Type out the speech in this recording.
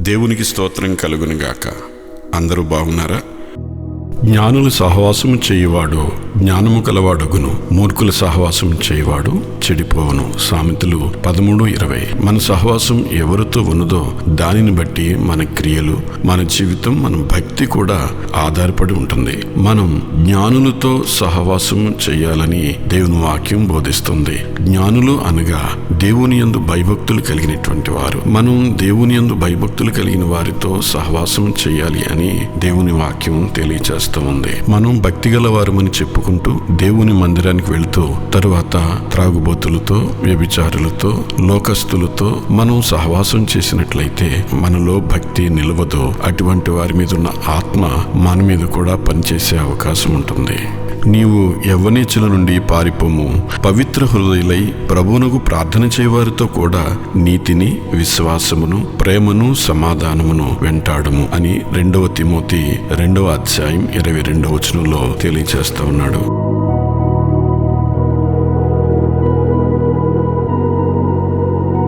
దేవునికి స్తోత్రం కలుగునుగాక. అందరూ బాగున్నారా? జ్ఞానుల సహవాసము చేయువాడు జ్ఞానము కలవాడగును, మూర్ఖుల సహవాసం చేయువాడు చెడిపోవును. సామెతలు 13:20. మన సహవాసం ఎవరితో ఉన్నదో దానిని బట్టి మన క్రియలు, మన జీవితం, మన భక్తి కూడా ఆధారపడి ఉంటుంది. మనం జ్ఞానులతో సహవాసం చేయాలని దేవుని వాక్యం బోధిస్తుంది. జ్ఞానులు అనగా దేవుని యందు భయభక్తులు కలిగినటువంటి వారు. మనం దేవుని యందు భయభక్తులు కలిగిన వారితో సహవాసం చేయాలి అని దేవుని వాక్యం తెలియజేస్తుంది. మనం భక్తి గల వారమని చెప్పుకుంటూ దేవుని మందిరానికి వెళుతూ తరువాత త్రాగుబోతులతో, వ్యభిచారులతో, లోకస్తులతో మనం సహవాసం చేసినట్లయితే మనలో భక్తి నిలవదు. అటువంటి వారి మీద ఉన్న ఆత్మ మన మీద కూడా పనిచేసే అవకాశం ఉంటుంది. నీవు యవ్వనేచ్చుల నుండి పారిపోము, పవిత్ర హృదయులై ప్రభువునకు ప్రార్థన చేయవారితో కూడా నీతిని, విశ్వాసమును, ప్రేమను, సమాధానమును వెంటాడము అని 2 తిమోతి 2వ అధ్యాయం 22వ వచనంలో తెలియజేస్తూ ఉన్నాడు.